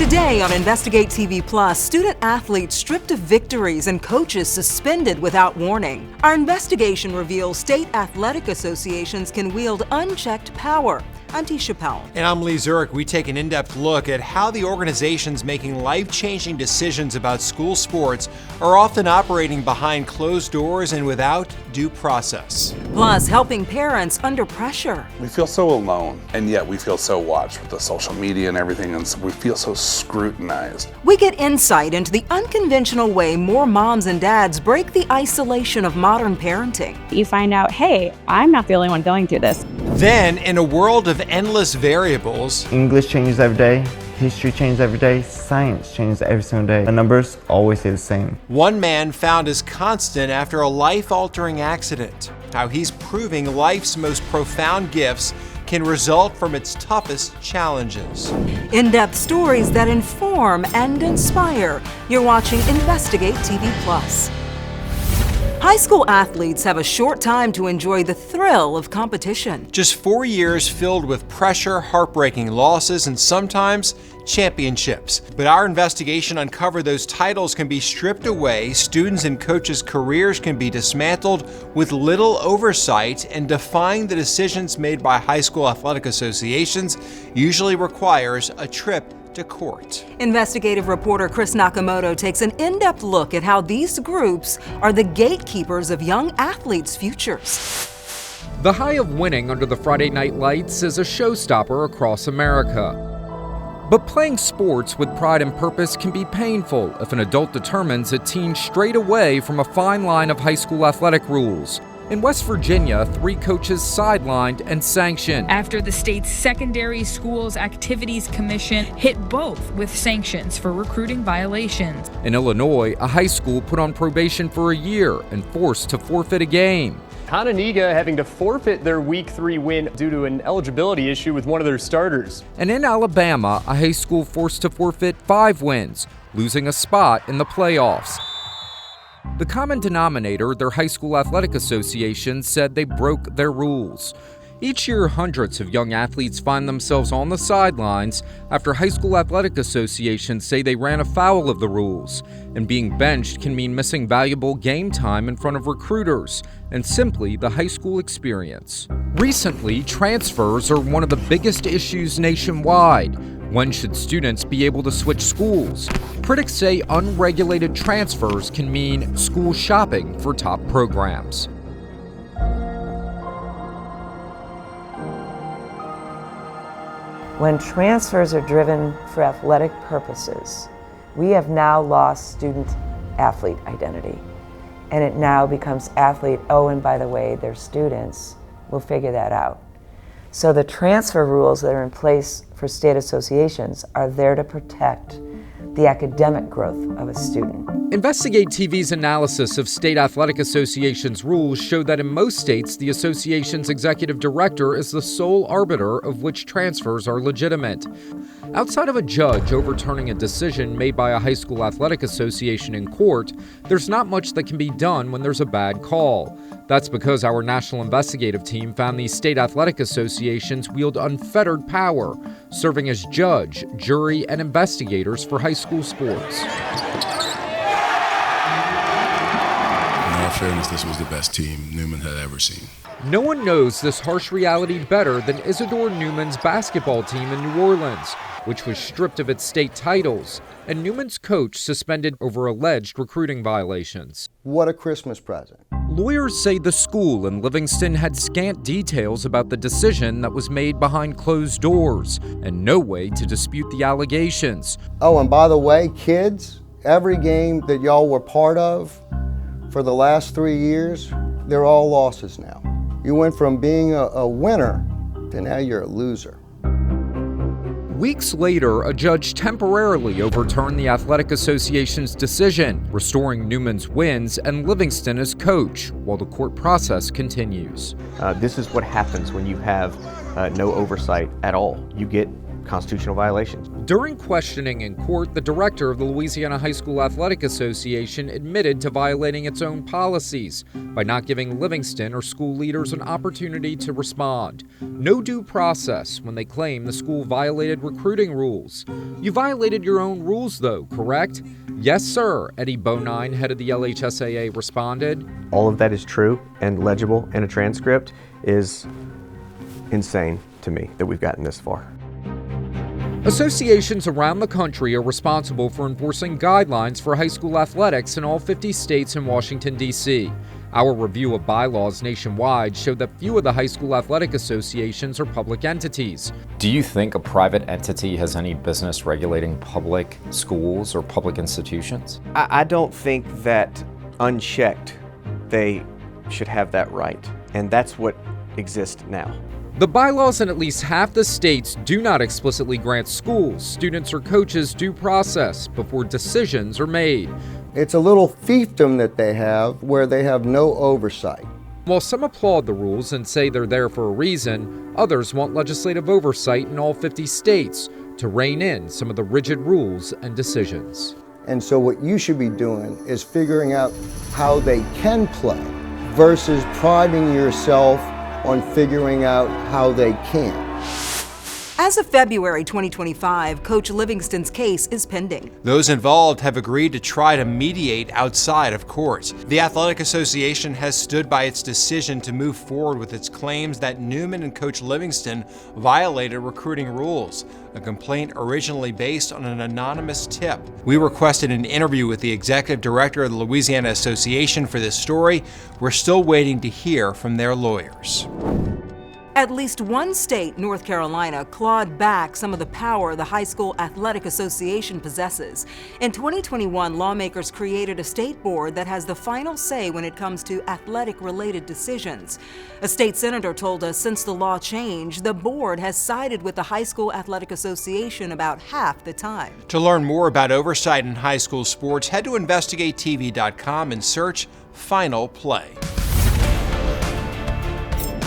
Today on Investigate TV Plus, student athletes stripped of victories and coaches suspended without warning. Our investigation reveals state athletic associations can wield unchecked power. I'm T. Chappelle. And I'm Lee Zurich. We take an in-depth look at how the organizations making life-changing decisions about school sports are often operating behind closed doors and without due process. Plus, helping parents under pressure. We feel so alone, and yet we feel so watched with the social media and everything, and so we feel so scrutinized. We get insight into the unconventional way more moms and dads break the isolation of modern parenting. You find out, hey, I'm not the only one going through this. Then, in a world of endless variables, English changes every day, history changes every day, science changes every single day. The numbers always stay the same. one man found as constant after a life-altering accident. How he's proving life's most profound gifts can result from its toughest challenges. In-depth stories that inform and inspire. You're watching Investigate TV Plus. High school athletes have a short time to enjoy the thrill of competition. Just 4 years filled with pressure, heartbreaking losses, and sometimes championships. But our investigation uncovered those titles can be stripped away, students and coaches' careers can be dismantled with little oversight, and defying the decisions made by high school athletic associations usually requires a trip to court. Investigative reporter Chris Nakamoto takes an in-depth look at how these groups are the gatekeepers of young athletes' futures. The high of winning under the Friday night lights is a showstopper across America. But playing sports with pride and purpose can be painful if an adult determines a teen strayed away from a fine line of high school athletic rules. In West Virginia, 3 coaches sidelined and sanctioned after the state's Secondary Schools Activities Commission hit both with sanctions for recruiting violations. In Illinois, a high school put on probation for a year and forced to forfeit a game. Hononegah having to forfeit their Week 3 win due to an eligibility issue with one of their starters. And in Alabama, a high school forced to forfeit 5 wins, losing a spot in the playoffs. The common denominator, their high school athletic associations said they broke their rules. Each year, hundreds of young athletes find themselves on the sidelines after high school athletic associations say they ran afoul of the rules. And being benched can mean missing valuable game time in front of recruiters and simply the high school experience. Recently, transfers are one of the biggest issues nationwide. When should students be able to switch schools? Critics say unregulated transfers can mean school shopping for top programs. When transfers are driven for athletic purposes, we have now lost student-athlete identity. And it now becomes athlete, oh, and by the way, their students will figure that out. So the transfer rules that are in place for state associations are there to protect the academic growth of a student. Investigate TV's analysis of state athletic associations' rules showed that in most states, the association's executive director is the sole arbiter of which transfers are legitimate. Outside of a judge overturning a decision made by a high school athletic association in court, there's not much that can be done when there's a bad call. That's because our national investigative team found these state athletic associations wield unfettered power, serving as judge, jury, and investigators for high school sports. In all fairness, this was the best team Newman had ever seen. No one knows this harsh reality better than Isidore Newman's basketball team in New Orleans, which was stripped of its state titles, and Newman's coach suspended over alleged recruiting violations. What a Christmas present. Lawyers say the school in Livingston had scant details about the decision that was made behind closed doors, and no way to dispute the allegations. Oh, and by the way, kids, every game that y'all were part of for the last 3 years, they're all losses now. You went from being a winner to now you're a loser. Weeks later, a judge temporarily overturned the Athletic Association's decision, restoring Newman's wins and Livingston as coach, while the court process continues. This is what happens when you have no oversight at all. You get constitutional violations. During questioning in court, the director of the Louisiana High School Athletic Association admitted to violating its own policies by not giving Livingston or school leaders an opportunity to respond. No due process when they claim the school violated recruiting rules. You violated your own rules, though, correct? Yes, sir, Eddie Bonine, head of the LHSAA, responded. All of that is true and legible in a transcript. Is insane to me that we've gotten this far. Associations around the country are responsible for enforcing guidelines for high school athletics in all 50 states and Washington, D.C. Our review of bylaws nationwide showed that few of the high school athletic associations are public entities. Do you think a private entity has any business regulating public schools or public institutions? I don't think that unchecked they should have that right, and that's what exists now. The bylaws in at least half the states do not explicitly grant schools, students, or coaches due process before decisions are made. It's a little fiefdom that they have where they have no oversight. While some applaud the rules and say they're there for a reason, others want legislative oversight in all 50 states to rein in some of the rigid rules and decisions. And so what you should be doing is figuring out how they can play versus priding yourself on figuring out how they can. As of February 2025, Coach Livingston's case is pending. Those involved have agreed to try to mediate outside of court. The Athletic Association has stood by its decision to move forward with its claims that Newman and Coach Livingston violated recruiting rules, a complaint originally based on an anonymous tip. We requested an interview with the executive director of the Louisiana Association for this story. We're still waiting to hear from their lawyers. At least one state, North Carolina, clawed back some of the power the High School Athletic Association possesses. In 2021, lawmakers created a state board that has the final say when it comes to athletic-related decisions. A state senator told us since the law changed, the board has sided with the High School Athletic Association about half the time. To learn more about oversight in high school sports, head to InvestigateTV.com and search Final Play.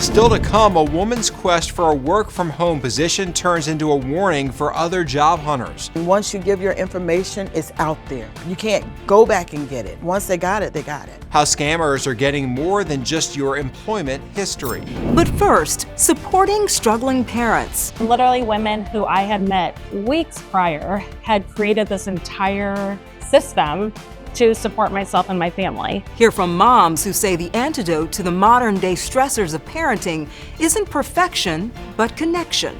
Still to come, a woman's quest for a work-from-home position turns into a warning for other job hunters. Once you give your information, it's out there. You can't go back and get it. Once they got it, they got it. How scammers are getting more than just your employment history. But first, supporting struggling parents. Literally women who I had met weeks prior had created this entire system to support myself and my family. Hear from moms who say the antidote to the modern-day stressors of parenting isn't perfection, but connection.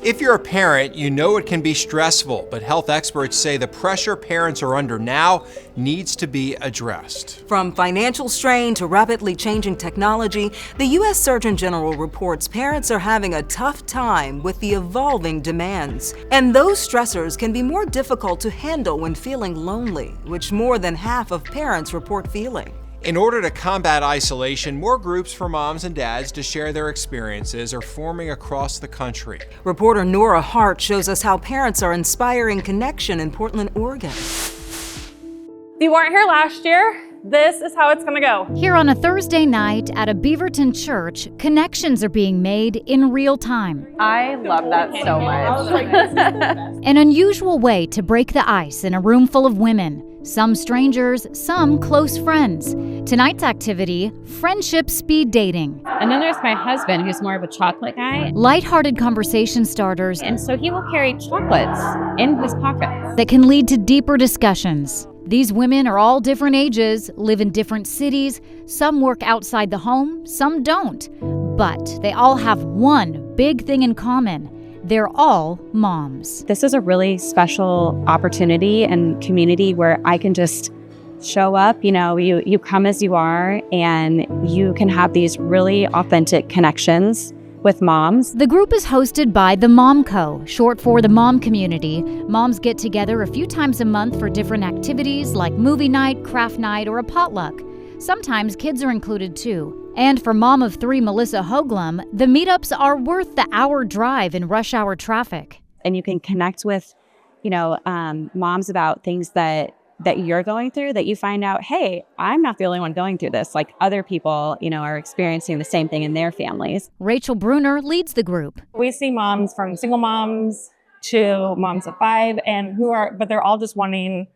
If you're a parent, you know it can be stressful, but health experts say the pressure parents are under now needs to be addressed. From financial strain to rapidly changing technology, the U.S. Surgeon General reports parents are having a tough time with the evolving demands. And those stressors can be more difficult to handle when feeling lonely, which more than half of parents report feeling. In order to combat isolation, more groups for moms and dads to share their experiences are forming across the country. Reporter Nora Hart shows us how parents are inspiring connection in Portland, Oregon. If you weren't here last year, this is how it's gonna go. Here on a Thursday night at a Beaverton church, connections are being made in real time. I love that so much. An unusual way to break the ice in a room full of women. Some strangers, some close friends. Tonight's activity, friendship speed dating. And then there's my husband, who's more of a chocolate guy. Lighthearted conversation starters. And so he will carry chocolates in his pockets. That can lead to deeper discussions. These women are all different ages, live in different cities. Some work outside the home, some don't. But they all have one big thing in common. They're all moms. This is a really special opportunity and community where I can just show up. You know, you come as you are, and you can have these really authentic connections with moms. The group is hosted by the Mom Co., short for the Mom Community. Moms get together a few times a month for different activities like movie night, craft night, or a potluck. Sometimes kids are included too. And for mom of three, Melissa Hoglum, the meetups are worth the hour drive in rush hour traffic. And you can connect with, moms about things that you're going through, that you find out, hey, I'm not the only one going through this. Like other people, are experiencing the same thing in their families. Rachel Bruner leads the group. We see moms from single moms to moms of 5 but they're all just wanting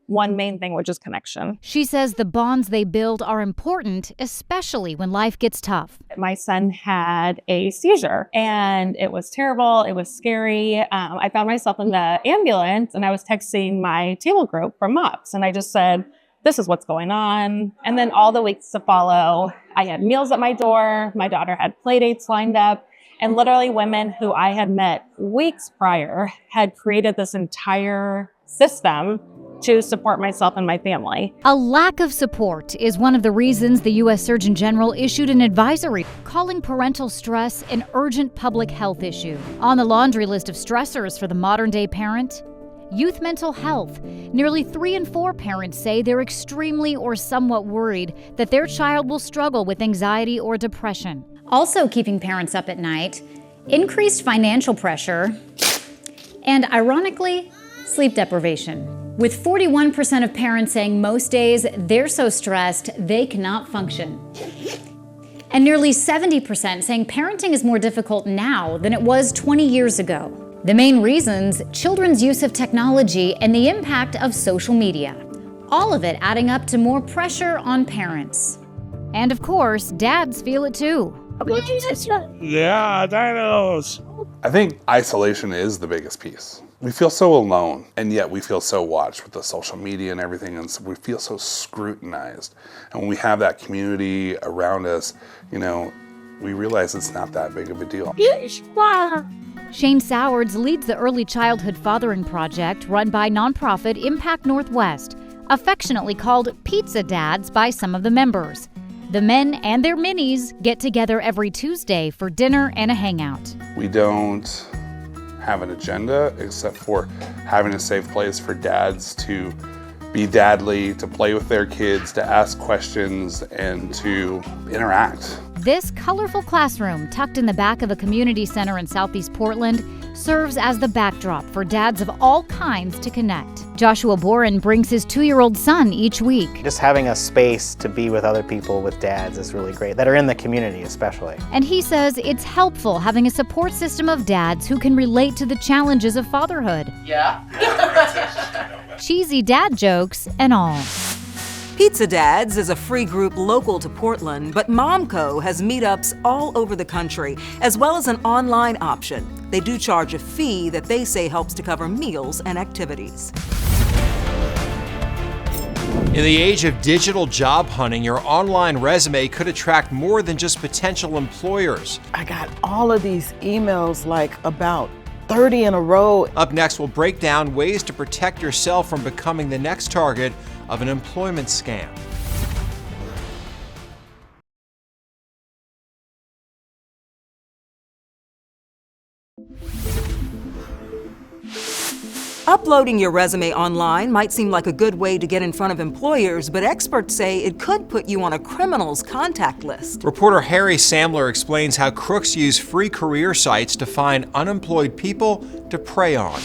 one main thing, which is connection. She says the bonds they build are important, especially when life gets tough. My son had a seizure and it was terrible. It was scary. I found myself in the ambulance and I was texting my table group from MOPS and I just said, this is what's going on. And then all the weeks to follow, I had meals at my door. My daughter had play dates lined up. And literally women who I had met weeks prior had created this entire system to support myself and my family. A lack of support is one of the reasons the U.S. Surgeon General issued an advisory calling parental stress an urgent public health issue. On the laundry list of stressors for the modern-day parent, youth mental health. Nearly 3 in 4 parents say they're extremely or somewhat worried that their child will struggle with anxiety or depression. Also keeping parents up at night, increased financial pressure, and ironically, sleep deprivation. With 41% of parents saying most days they're so stressed they cannot function. And nearly 70% saying parenting is more difficult now than it was 20 years ago. The main reasons, children's use of technology and the impact of social media. All of it adding up to more pressure on parents. And of course, dads feel it too. Yeah, dinos. I think isolation is the biggest piece. We feel so alone, and yet we feel so watched with the social media and everything, and so we feel so scrutinized. And when we have that community around us, we realize it's not that big of a deal. Shane Sowards leads the Early Childhood Fathering Project run by nonprofit Impact Northwest, affectionately called Pizza Dads by some of the members. The men and their minis get together every Tuesday for dinner and a hangout. We don't have an agenda except for having a safe place for dads to be dadly, to play with their kids, to ask questions, and to interact. This colorful classroom, tucked in the back of a community center in Southeast Portland, serves as the backdrop for dads of all kinds to connect. Joshua Boren brings his 2-year-old son each week. Just having a space to be with other people with dads is really great, that are in the community especially. And he says it's helpful having a support system of dads who can relate to the challenges of fatherhood. Yeah. Cheesy dad jokes and all. Pizza Dads is a free group local to Portland, but Momco has meetups all over the country, as well as an online option. They do charge a fee that they say helps to cover meals and activities. In the age of digital job hunting, your online resume could attract more than just potential employers. I got all of these emails, like about 30 in a row. Up next, we'll break down ways to protect yourself from becoming the next target of an employment scam. Uploading your resume online might seem like a good way to get in front of employers, but experts say it could put you on a criminal's contact list. Reporter Harry Samler explains how crooks use free career sites to find unemployed people to prey on.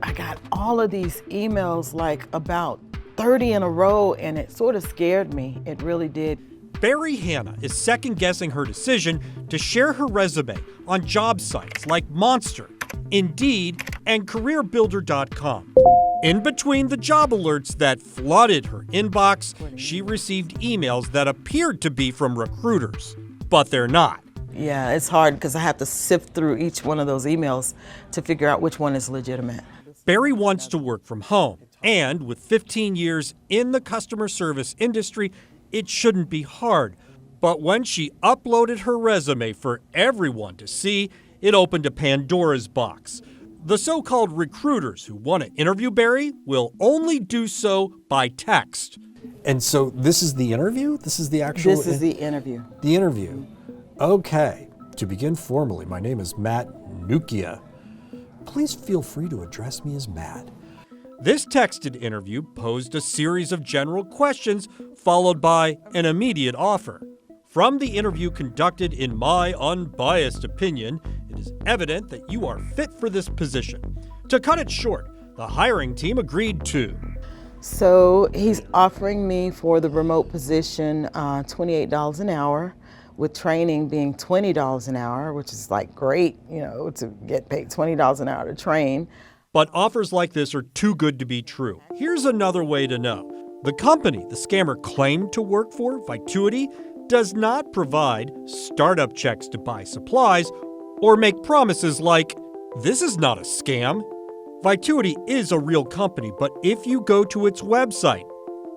I got all of these emails, like about 30 in a row, and it sort of scared me. It really did. Barry Hanna is second-guessing her decision to share her resume on job sites like Monster, Indeed, and CareerBuilder.com. In between the job alerts that flooded her inbox, she received emails that appeared to be from recruiters, but they're not. Yeah, it's hard because I have to sift through each one of those emails to figure out which one is legitimate. Barry wants to work from home, and with 15 years in the customer service industry, it shouldn't be hard. But when she uploaded her resume for everyone to see, it opened a Pandora's box. The so-called recruiters who want to interview Barry will only do so by text. And so this is the interview? This is the actual... This is the interview. The interview. Okay. To begin formally, my name is Matt Nukia. Please feel free to address me as Matt. This texted interview posed a series of general questions followed by an immediate offer. From the interview conducted in my unbiased opinion, it is evident that you are fit for this position. To cut it short, the hiring team agreed to. So he's offering me for the remote position $28 an hour, with training being $20 an hour, which is like great, to get paid $20 an hour to train. But offers like this are too good to be true. Here's another way to know. The company the scammer claimed to work for, Vituity, does not provide startup checks to buy supplies or make promises like, "This is not a scam." Vituity is a real company, but if you go to its website,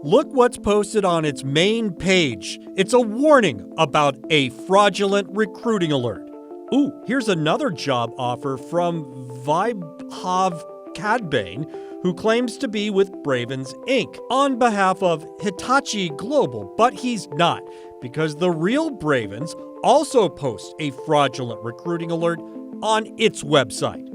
look what's posted on its main page. It's a warning about a fraudulent recruiting alert. Ooh, here's another job offer from Vaibhav Kadbane, who claims to be with Bravens Inc. on behalf of Hitachi Global, but he's not, because the real Bravens also posts a fraudulent recruiting alert on its website.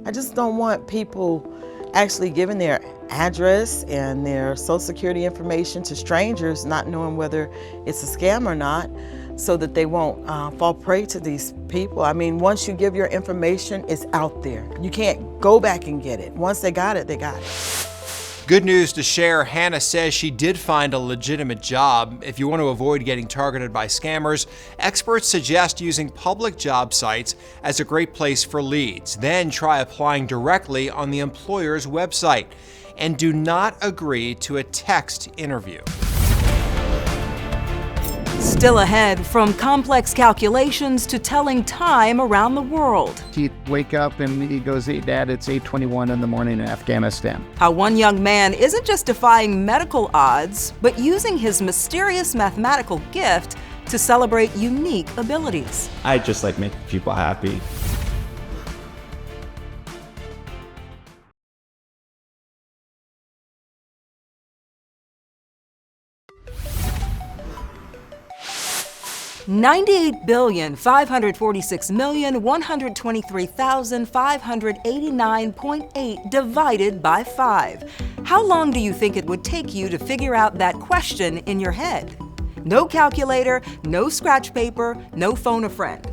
I just don't want people actually giving their address and their social security information to strangers, not knowing whether it's a scam or not, so that they won't fall prey to these people. I mean, once you give your information, it's out there. You can't go back and get it. Once they got it, they got it. Good news to share, Hannah says she did find a legitimate job. If you want to avoid getting targeted by scammers, experts suggest using public job sites as a great place for leads. Then try applying directly on the employer's website. And do not agree to a text interview. Still ahead, from complex calculations to telling time around the world. He'd wake up and he goes, "Hey, Dad, it's 8:21 in the morning in Afghanistan." How one young man isn't just defying medical odds, but using his mysterious mathematical gift to celebrate unique abilities. I just like making people happy. $98,546,123,589.8 divided by 5. How long do you think it would take you to figure out that question in your head? No calculator, no scratch paper, no phone a friend.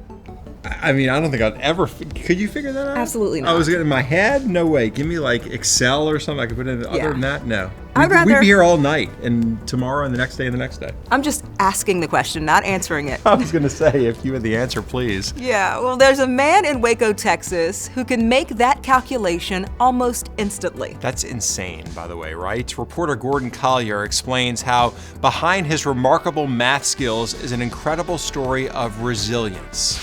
I mean, I don't think I'd ever. Could you figure that out? Absolutely not. I was getting in my head. No way. Give me like Excel or something I could put in. Other than that, no. We'd be here all night, and tomorrow, and the next day, and the next day. I'm just asking the question, not answering it. I was going to say, if you had the answer, please. Yeah, well, there's a man in Waco, Texas, who can make that calculation almost instantly. That's insane, by the way, right? Reporter Gordon Collier explains how behind his remarkable math skills is an incredible story of resilience.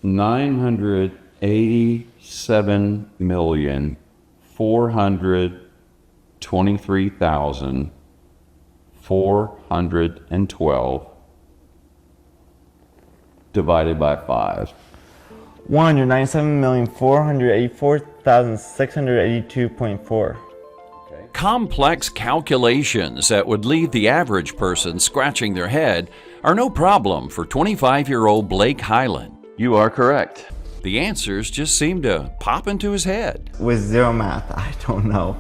987,423,412 divided by 5. 197,484,682.4. Complex calculations that would leave the average person scratching their head are no problem for 25-year-old Blake Hyland. You are correct. The answers just seem to pop into his head. With zero math, I don't know.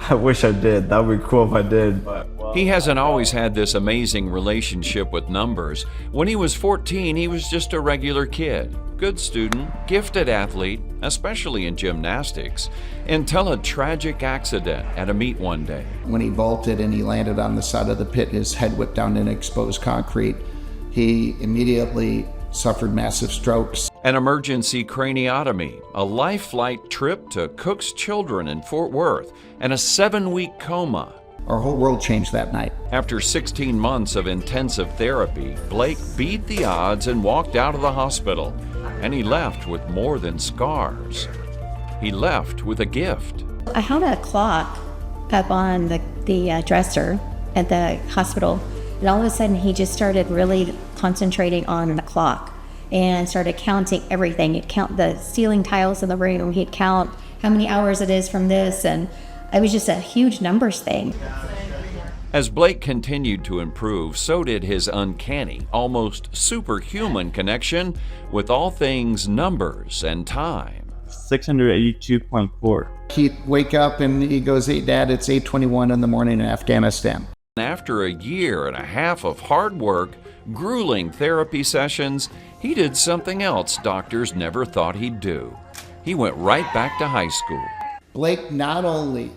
I wish I did. That would be cool if I did. He hasn't always had this amazing relationship with numbers. When he was 14, he was just a regular kid. Good student, gifted athlete, especially in gymnastics, until a tragic accident at a meet one day. When he vaulted and he landed on the side of the pit, his head whipped down in exposed concrete. He immediately suffered massive strokes. An emergency craniotomy, a life flight trip to Cook's Children in Fort Worth, and a 7-week coma. Our whole world changed that night. After 16 months of intensive therapy, Blake beat the odds and walked out of the hospital. And he left with more than scars. He left with a gift. I held a clock up on the dresser at the hospital, and all of a sudden he just started really concentrating on the clock and started counting everything. He'd count the ceiling tiles in the room, he'd count how many hours it is from this, and it was just a huge numbers thing. As Blake continued to improve, so did his uncanny, almost superhuman connection with all things numbers and time. 682.4. He'd wake up and he goes, "Hey, Dad, it's 8:21 in the morning in Afghanistan." After a year and a half of hard work, grueling therapy sessions, he did something else doctors never thought he'd do. he went right back to high school. Blake not only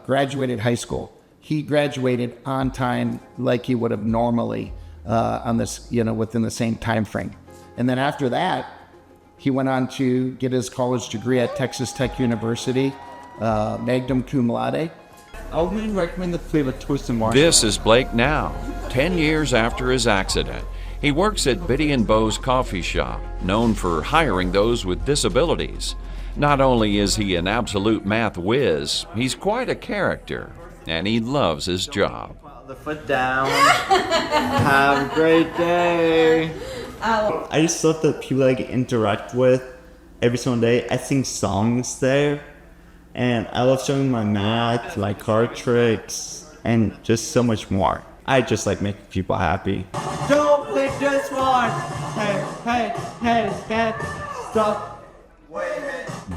graduated high school, he graduated on time like he would have normally on this, within the same time frame. And then after that, he went on to get his college degree at Texas Tech University, magna cum laude. I would recommend the flavor Toast and Marshmallow. This is Blake now, 10 years after his accident. He works at Biddy and Bo's coffee shop, known for hiring those with disabilities. Not only is he an absolute math whiz, he's quite a character, and he loves his job. The foot down. Have a great day. I just love the people I get interact with every single day. I sing songs there, and I love showing my math, like card tricks, and just so much more. I just like making people happy. Don't play this one! Hey, stop.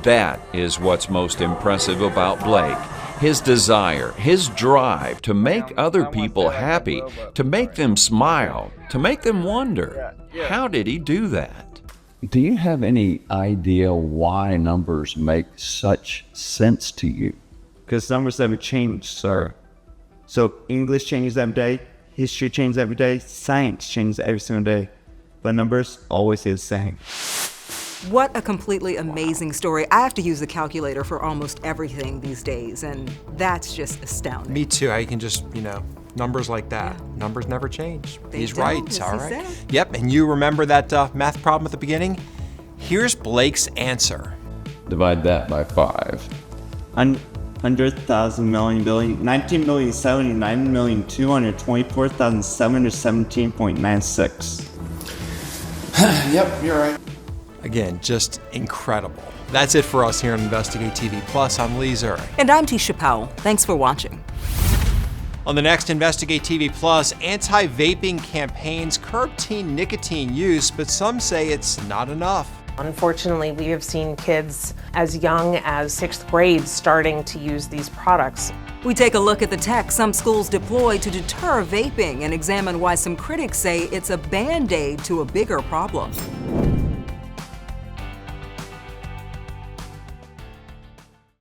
That is what's most impressive about Blake. His desire, his drive to make other people happy, to make them smile, to make them wonder. How did he do that? Do you have any idea why numbers make such sense to you? Because numbers never change, sir. So English changes every day, history changes every day, science changes every single day, but numbers always stay the same. What a completely amazing story. I have to use the calculator for almost everything these days, and that's just astounding. Me too. I can just, numbers like that. Yeah. Numbers never change. He's right. All right. Yep. And you remember that math problem at the beginning? Here's Blake's answer. Divide that by 5. 100,000 million billion, 19,079,224,717.96. Yep, you're right. Again, just incredible. That's it for us here on Investigate TV Plus. I'm Lee Zurich. And I'm Tisha Powell. Thanks for watching. On the next Investigate TV Plus, anti-vaping campaigns curb teen nicotine use, but some say it's not enough. Unfortunately, we have seen kids as young as 6th grade starting to use these products. We take a look at the tech some schools deploy to deter vaping and examine why some critics say it's a band-aid to a bigger problem.